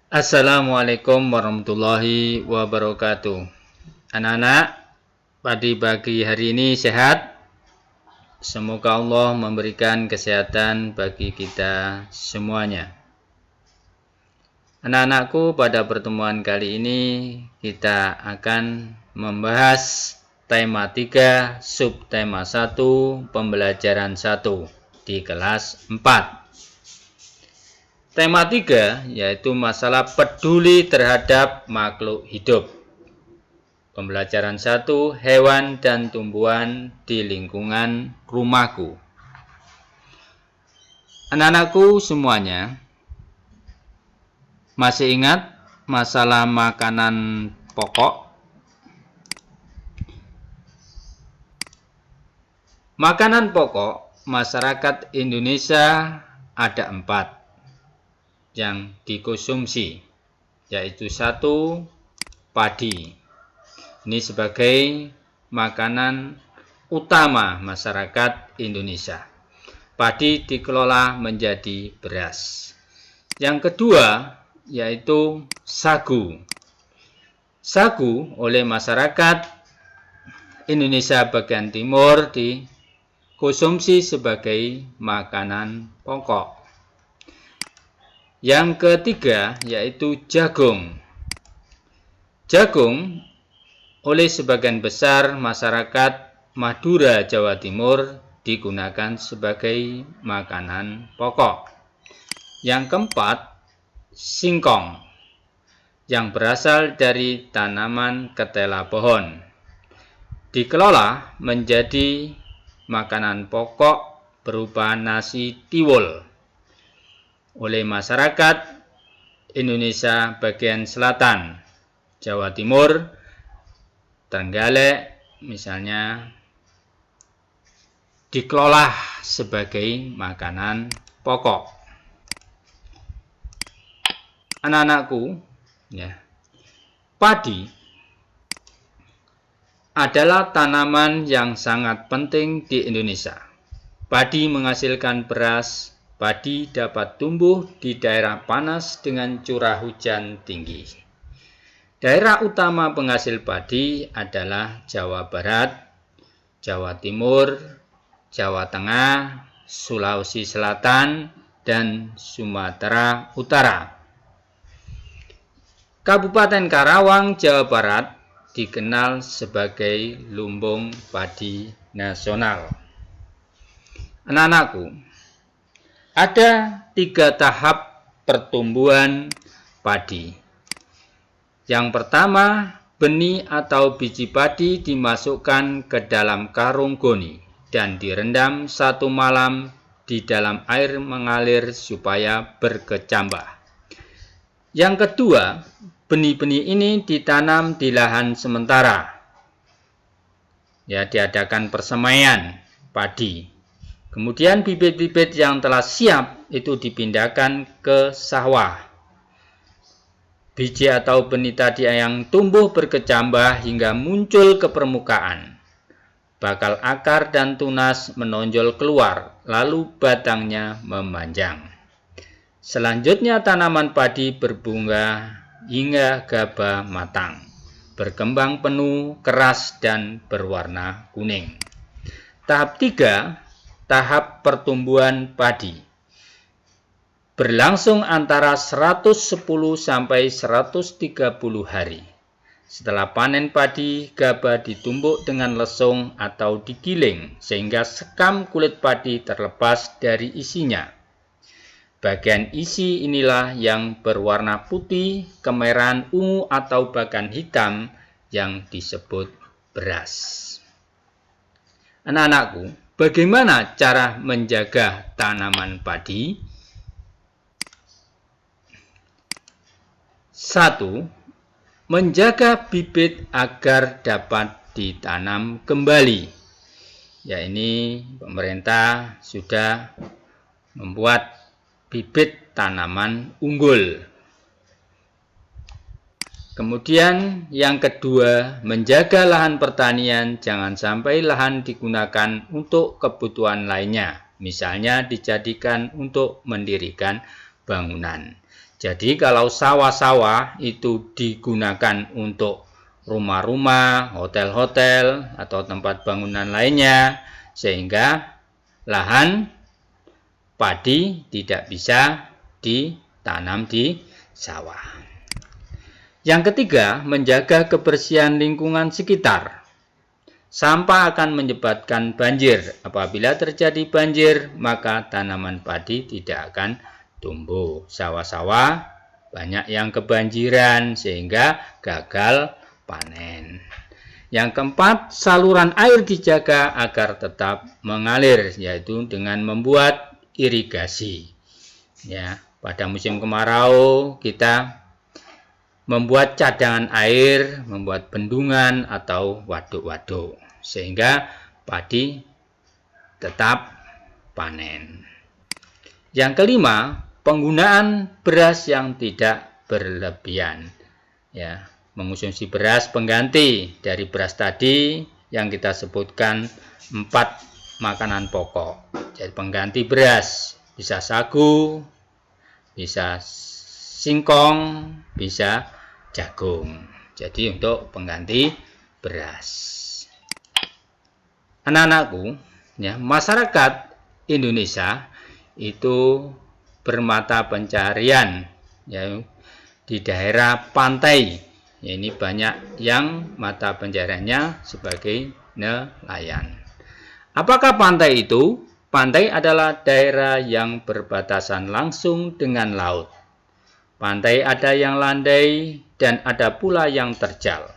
Assalamualaikum warahmatullahi wabarakatuh. Anak-anak, pada pagi hari ini sehat? Semoga Allah memberikan kesehatan bagi kita semuanya. Anak-anakku, pada pertemuan kali ini kita akan membahas tema 3, subtema 1, pembelajaran 1 di kelas 4. Tema 3 yaitu masalah peduli terhadap makhluk hidup. Pembelajaran 1, hewan dan tumbuhan di lingkungan rumahku. Anak-anakku semuanya, masih ingat masalah makanan pokok? Makanan pokok masyarakat Indonesia ada 4 yang dikonsumsi, yaitu 1, padi. Ini sebagai makanan utama masyarakat Indonesia. Padi dikelola menjadi beras. Yang kedua yaitu sagu. Sagu oleh masyarakat Indonesia bagian timur dikonsumsi sebagai makanan pokok. Yang ketiga yaitu jagung. Jagung oleh sebagian besar masyarakat Madura, Jawa Timur digunakan sebagai makanan pokok. Yang keempat, singkong yang berasal dari tanaman ketela pohon. Dikelola menjadi makanan pokok berupa nasi tiwul oleh masyarakat Indonesia bagian selatan, Jawa Timur, Trenggalek misalnya, dikelola sebagai makanan pokok. Anak-anakku, padi adalah tanaman yang sangat penting di Indonesia. Padi menghasilkan beras. Padi dapat tumbuh di daerah panas dengan curah hujan tinggi. Daerah utama penghasil padi adalah Jawa Barat, Jawa Timur, Jawa Tengah, Sulawesi Selatan, dan Sumatera Utara. Kabupaten Karawang, Jawa Barat dikenal sebagai lumbung padi nasional. Anak-anakku, ada 3 tahap pertumbuhan padi. Yang pertama, benih atau biji padi dimasukkan ke dalam karung goni dan direndam 1 malam di dalam air mengalir supaya berkecambah. Yang kedua, benih-benih ini ditanam di lahan sementara. Diadakan persemaian padi. Kemudian bibit-bibit yang telah siap itu dipindahkan ke sawah. Biji atau benih tadi yang tumbuh berkecambah hingga muncul ke permukaan. Bakal akar dan tunas menonjol keluar, lalu batangnya memanjang. Selanjutnya tanaman padi berbunga hingga gabah matang, berkembang penuh, keras, dan berwarna kuning. Tahap 3, tahap pertumbuhan padi, berlangsung antara 110 sampai 130 hari. Setelah panen padi, gabah ditumbuk dengan lesung atau digiling sehingga sekam kulit padi terlepas dari isinya. Bagian isi inilah yang berwarna putih, kemerahan, ungu, atau bahkan hitam yang disebut beras. Anak-anakku, bagaimana cara menjaga tanaman padi? 1. Menjaga bibit agar dapat ditanam kembali. Ini pemerintah sudah membuat bibit tanaman unggul. Kemudian yang kedua, menjaga lahan pertanian, jangan sampai lahan digunakan untuk kebutuhan lainnya, misalnya dijadikan untuk mendirikan bangunan. Jadi kalau sawah-sawah itu digunakan untuk rumah-rumah, hotel-hotel, atau tempat bangunan lainnya, sehingga lahan padi tidak bisa ditanam di sawah. Yang ketiga, menjaga kebersihan lingkungan sekitar. Sampah akan menyebabkan banjir. Apabila terjadi banjir, maka tanaman padi tidak akan tumbuh. Sawah-sawah banyak yang kebanjiran sehingga gagal panen. Yang keempat, saluran air dijaga agar tetap mengalir, yaitu dengan membuat irigasi. Ya, pada musim kemarau kita membuat cadangan air, membuat bendungan atau waduk-waduk, sehingga padi tetap panen. Yang kelima, penggunaan beras yang tidak berlebihan. Ya, mengonsumsi beras pengganti dari beras tadi yang kita sebutkan 4 makanan pokok. Jadi pengganti beras bisa sagu, bisa singkong, bisa jagung. Jadi untuk pengganti beras. Anak-anakku, ya, masyarakat Indonesia itu bermata pencarian, ya, di daerah pantai. Ya, ini banyak yang mata pencariannya sebagai nelayan. Apakah pantai itu? Pantai adalah daerah yang berbatasan langsung dengan laut. Pantai ada yang landai dan ada pula yang terjal.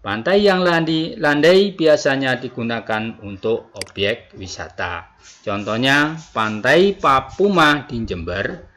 Pantai yang landai biasanya digunakan untuk objek wisata. Contohnya Pantai Papuma di Jember,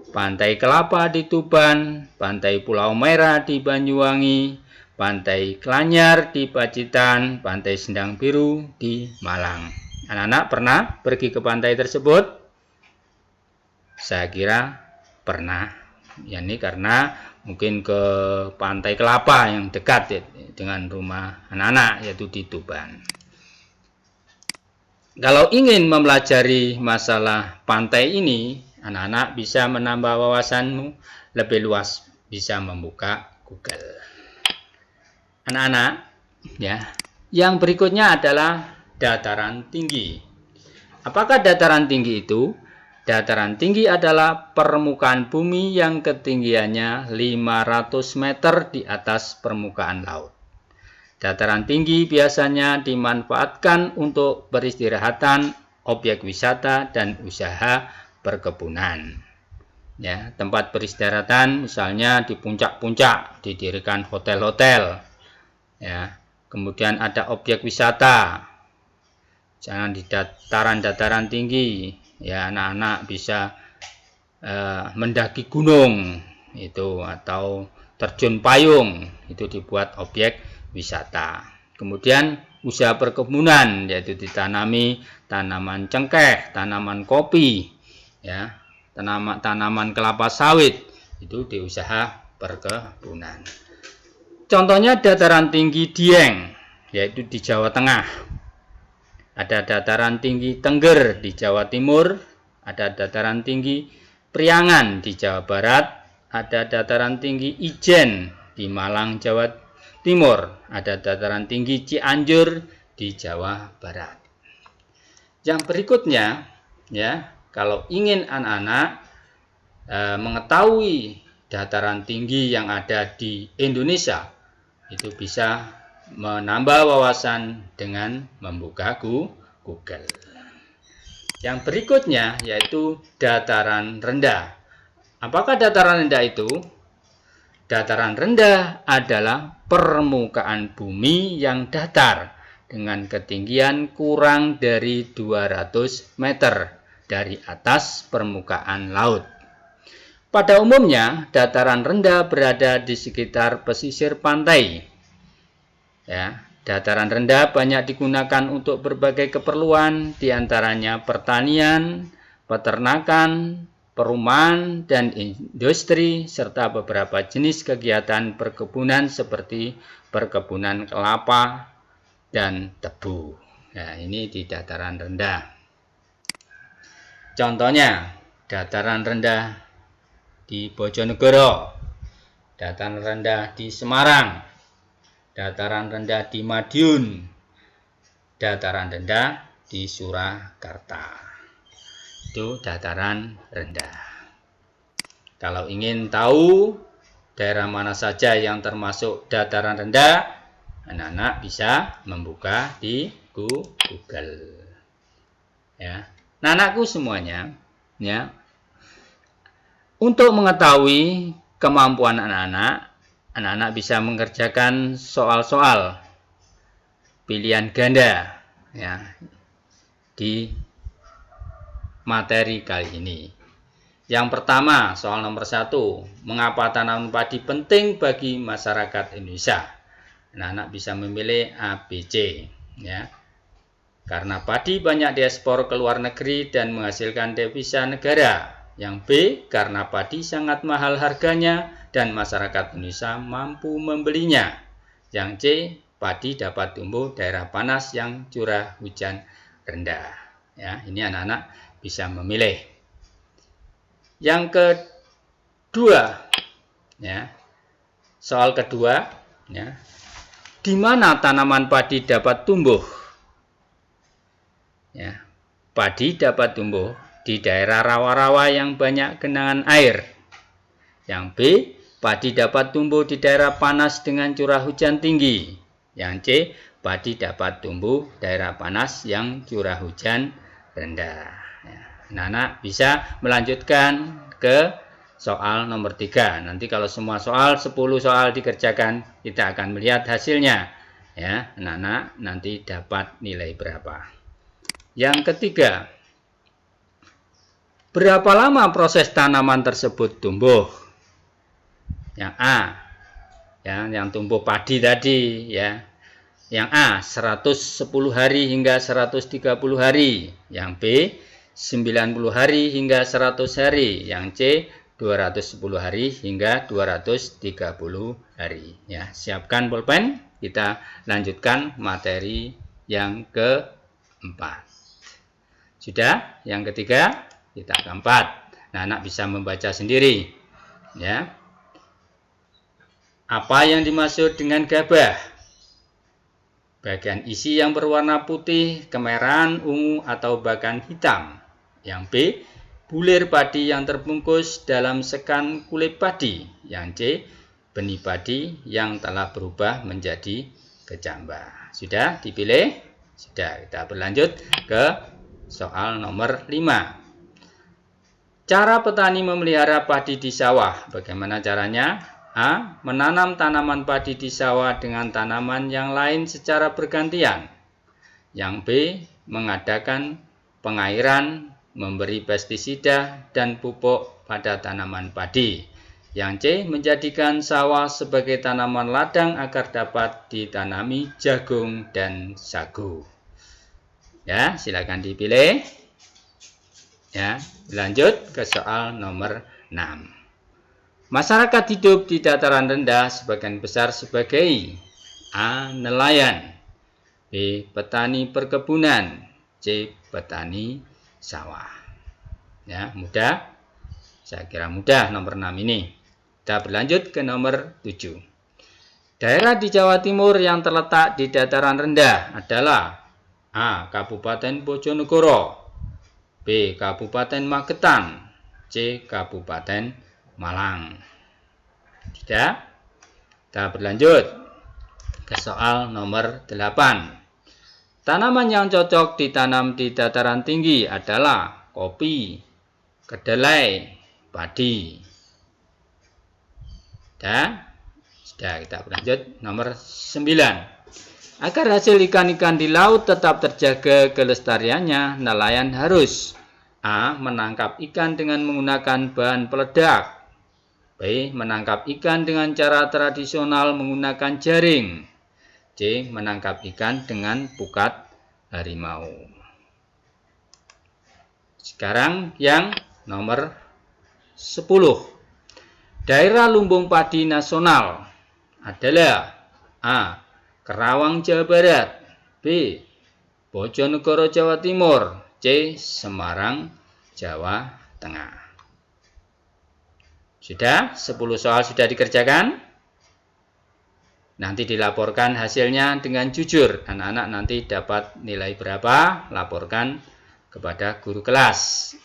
Pantai Kelapa di Tuban, Pantai Pulau Merah di Banyuwangi, Pantai Klanyar di Pacitan, Pantai Sendang Biru di Malang. Anak-anak pernah pergi ke pantai tersebut? Saya kira pernah. Ya, ini karena mungkin ke Pantai Kelapa yang dekat ya, dengan rumah anak-anak, yaitu di Tuban. Kalau ingin mempelajari masalah pantai ini, anak-anak bisa menambah wawasanmu lebih luas, bisa membuka Google. Anak-anak, ya, yang berikutnya adalah dataran tinggi. Apakah dataran tinggi itu? Dataran tinggi adalah permukaan bumi yang ketinggiannya 500 meter di atas permukaan laut. Dataran tinggi biasanya dimanfaatkan untuk peristirahatan, objek wisata, dan usaha perkebunan. Ya, tempat peristirahatan misalnya di puncak-puncak didirikan hotel-hotel. Ya, kemudian ada objek wisata. Jangan di dataran-dataran tinggi. Ya, anak-anak bisa mendaki gunung itu atau terjun payung, itu dibuat objek wisata. Kemudian usaha perkebunan, yaitu ditanami tanaman cengkeh, tanaman kopi, ya, tanaman kelapa sawit, itu di usaha perkebunan. Contohnya dataran tinggi Dieng, yaitu di Jawa Tengah. Ada dataran tinggi Tengger di Jawa Timur, ada dataran tinggi Priangan di Jawa Barat, ada dataran tinggi Ijen di Malang, Jawa Timur, ada dataran tinggi Cianjur di Jawa Barat. Yang berikutnya, ya, kalau ingin anak-anak mengetahui dataran tinggi yang ada di Indonesia, itu bisa menambah wawasan dengan membuka Google. Yang berikutnya yaitu dataran rendah. Apakah dataran rendah itu? Dataran rendah adalah permukaan bumi yang datar dengan ketinggian kurang dari 200 meter dari atas permukaan laut. Pada umumnya, dataran rendah berada di sekitar pesisir pantai. Ya, dataran rendah banyak digunakan untuk berbagai keperluan, diantaranya pertanian, peternakan, perumahan, dan industri, serta beberapa jenis kegiatan perkebunan seperti perkebunan kelapa dan tebu. Nah, ini di dataran rendah. Contohnya, dataran rendah di Bojonegoro, dataran rendah di Semarang, dataran rendah di Madiun, dataran rendah di Surakarta. Itu dataran rendah. Kalau ingin tahu daerah mana saja yang termasuk dataran rendah, anak-anak bisa membuka di Google. Ya. Nah, anakku semuanya, ya. Untuk mengetahui kemampuan anak-anak bisa mengerjakan soal-soal pilihan ganda, ya, di materi kali ini. Yang pertama, soal nomor 1, mengapa tanaman padi penting bagi masyarakat Indonesia? Anak-anak bisa memilih A, B, C, ya. Karena padi banyak diekspor ke luar negeri dan menghasilkan devisa negara. Yang B, karena padi sangat mahal harganya dan masyarakat Indonesia mampu membelinya. Yang C, padi dapat tumbuh daerah panas yang curah hujan rendah. Ya, ini anak-anak bisa memilih. Yang kedua, ya, soal kedua, ya, di mana tanaman padi dapat tumbuh? Ya, padi dapat tumbuh di daerah rawa-rawa yang banyak genangan air. Yang B, padi dapat tumbuh di daerah panas dengan curah hujan tinggi. Yang C, padi dapat tumbuh daerah panas yang curah hujan rendah. Ya, anak-anak bisa melanjutkan ke soal nomor 3. Nanti kalau semua soal, 10 soal dikerjakan, kita akan melihat hasilnya. Ya, anak-anak nanti dapat nilai berapa. Yang ketiga, berapa lama proses tanaman tersebut tumbuh? Yang A, ya, yang tumbuh padi tadi, ya. Yang A, 110 hari hingga 130 hari. Yang B, 90 hari hingga 100 hari. Yang C, 210 hari hingga 230 hari. Ya, siapkan pulpen, kita lanjutkan materi yang keempat. Sudah, yang ketiga, kita keempat. Nah, anak bisa membaca sendiri. Ya. Apa yang dimaksud dengan gabah? Bagian isi yang berwarna putih, kemerahan, ungu, atau bahkan hitam. Yang B, bulir padi yang terbungkus dalam sekan kulit padi. Yang C, benih padi yang telah berubah menjadi kecambah. Sudah dipilih? Sudah, kita berlanjut ke soal nomor 5. Cara petani memelihara padi di sawah. Bagaimana caranya? A, menanam tanaman padi di sawah dengan tanaman yang lain secara bergantian. Yang B, mengadakan pengairan, memberi pestisida dan pupuk pada tanaman padi. Yang C, menjadikan sawah sebagai tanaman ladang agar dapat ditanami jagung dan sagu. Ya, silakan dipilih. Ya, lanjut ke soal nomor 6. Masyarakat hidup di dataran rendah sebagian besar sebagai A, nelayan, B, petani perkebunan, C, petani sawah. Ya, mudah. Saya kira mudah nomor 6 ini. Kita berlanjut ke nomor 7. Daerah di Jawa Timur yang terletak di dataran rendah adalah A, Kabupaten Bojonegoro, B, Kabupaten Magetan, C, Kabupaten Malang. Sudah? Kita berlanjut ke soal nomor 8. Tanaman yang cocok ditanam di dataran tinggi adalah kopi, kedelai, padi. Sudah, kita berlanjut nomor 9. Agar hasil ikan-ikan di laut tetap terjaga kelestariannya, nelayan harus A, menangkap ikan dengan menggunakan bahan peledak, B, menangkap ikan dengan cara tradisional menggunakan jaring, C, menangkap ikan dengan pukat harimau. Sekarang yang nomor 10. Daerah lumbung padi nasional adalah A, Kerawang Jawa Barat, B, Bojonegoro Jawa Timur, C, Semarang Jawa Tengah. Sudah? 10 soal sudah dikerjakan? Nanti dilaporkan hasilnya dengan jujur. Anak-anak nanti dapat nilai berapa? Laporkan kepada guru kelas.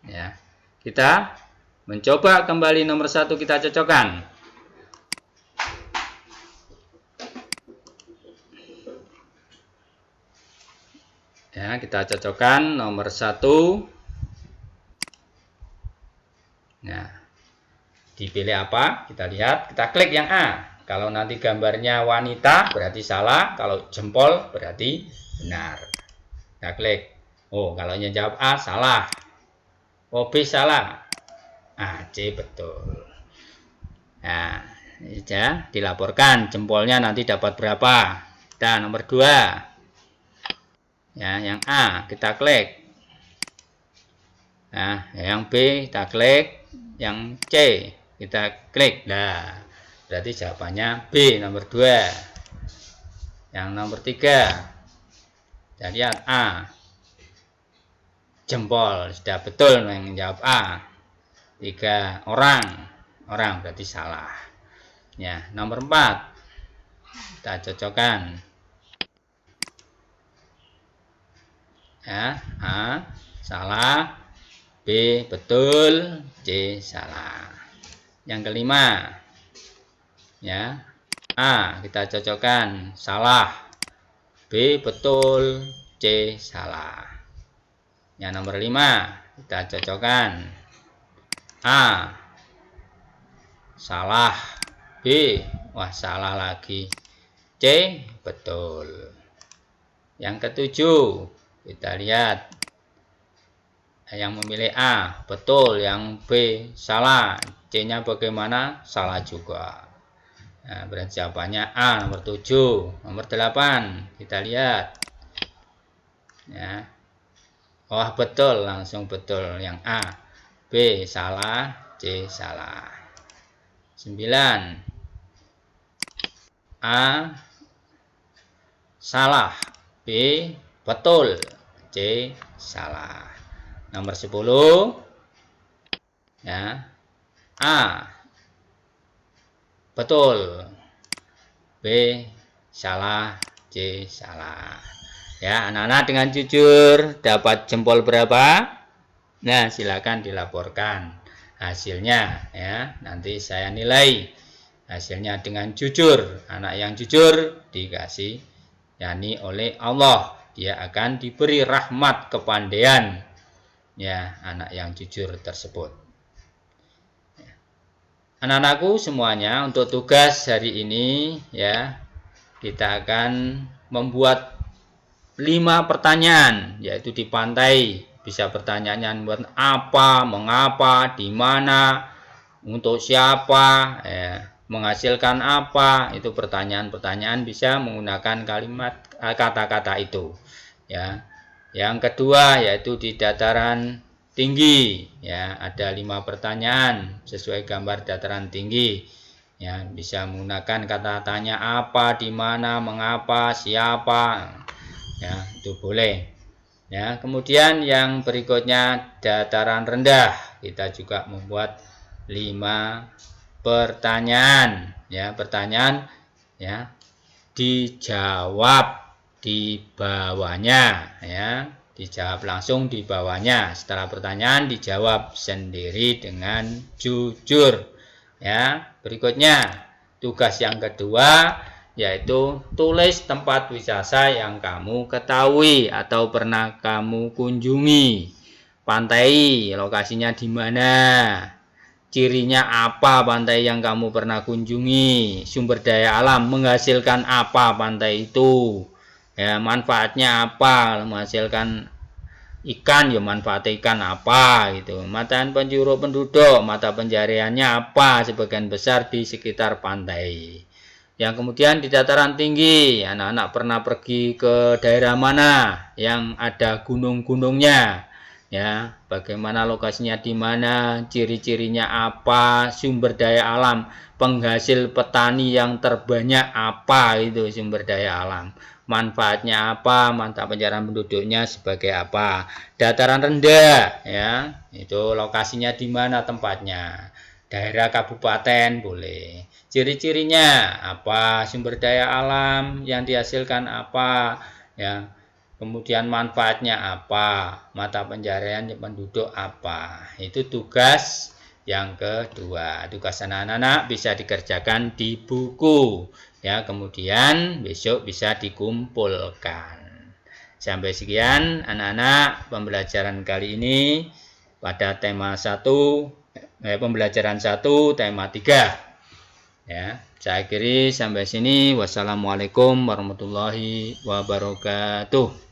Ya. Kita mencoba kembali nomor 1 kita cocokkan. Ya, kita cocokkan nomor 1. Nah, dipilih apa? Kita lihat, kita klik yang A. Kalau nanti gambarnya wanita berarti salah, kalau jempol berarti benar. Kita klik. Oh, kalau yang jawab A salah. Oh, B salah. C betul. Nah, ya, dilaporkan jempolnya nanti dapat berapa. Kita nomor 2. Ya, yang A kita klik. Nah, yang B kita klik, yang C kita klik. Nah, berarti jawabannya B nomor 2. Yang nomor 3. Kita lihat A. Jempol sudah betul yang menjawab A. 3 orang berarti salah. Ya, nomor 4. Kita cocokkan. Ya, A salah, B betul, C salah. Yang kelima, ya, A kita cocokkan, salah, B betul, C salah. Yang nomor 5 kita cocokkan, A salah, B wah salah lagi, C betul. Yang ketujuh, kita lihat yang memilih A betul, yang B salah, C-nya bagaimana? Salah juga. Nah, berarti jawabannya A nomor 7. Nomor 8 kita lihat. Ya. Oh betul, langsung betul yang A. B salah, C salah. 9. A salah, B betul, C salah. Nomor 10, ya, A betul, B salah, C salah. Ya, anak-anak dengan jujur dapat jempol berapa? Nah, silakan dilaporkan hasilnya ya. Nanti saya nilai hasilnya dengan jujur. Anak yang jujur dikasih yakni oleh Allah, dia akan diberi rahmat kepandaian. Ya, anak yang jujur tersebut. Anak-anakku semuanya, untuk tugas hari ini ya, kita akan membuat 5 pertanyaan, yaitu di pantai. Bisa pertanyaannya buat apa, mengapa, di mana, untuk siapa, ya, menghasilkan apa. Itu pertanyaan-pertanyaan bisa menggunakan kalimat kata-kata itu. Ya. Yang kedua yaitu di dataran tinggi, ya, ada 5 pertanyaan sesuai gambar dataran tinggi. Ya, bisa menggunakan kata tanya apa, di mana, mengapa, siapa. Ya, itu boleh. Ya, kemudian yang berikutnya dataran rendah, kita juga membuat 5 pertanyaan. Ya, pertanyaan ya dijawab di bawahnya, ya, dijawab langsung di bawahnya. Setelah pertanyaan dijawab sendiri dengan jujur. Ya, berikutnya tugas yang kedua yaitu tulis tempat wisata yang kamu ketahui atau pernah kamu kunjungi. Pantai, lokasinya di mana? Cirinya apa pantai yang kamu pernah kunjungi? Sumber daya alam menghasilkan apa pantai itu? Ya, manfaatnya apa? Menghasilkan ikan, ya manfaat ikan apa gitu. Mata penjuru penduduk, mata pencariannya apa? Sebagian besar di sekitar pantai. Yang kemudian di dataran tinggi, anak-anak pernah pergi ke daerah mana yang ada gunung-gunungnya? Ya, bagaimana lokasinya, di mana, ciri-cirinya apa, sumber daya alam, penghasil petani yang terbanyak apa, itu sumber daya alam. Manfaatnya apa, mata pencarian penduduknya sebagai apa. Dataran rendah, ya, itu lokasinya di mana tempatnya. daerah kabupaten boleh. Ciri-cirinya apa? Sumber daya alam yang dihasilkan apa? Ya. Kemudian manfaatnya apa? Mata pencaharian penduduk apa? Itu tugas yang kedua. Tugas anak-anak bisa dikerjakan di buku. Ya, kemudian besok bisa dikumpulkan. Sampai sekian anak-anak pembelajaran kali ini pada tema 1 pembelajaran 1 tema 3. Ya, saya akhiri sampai sini. Wassalamualaikum warahmatullahi wabarakatuh.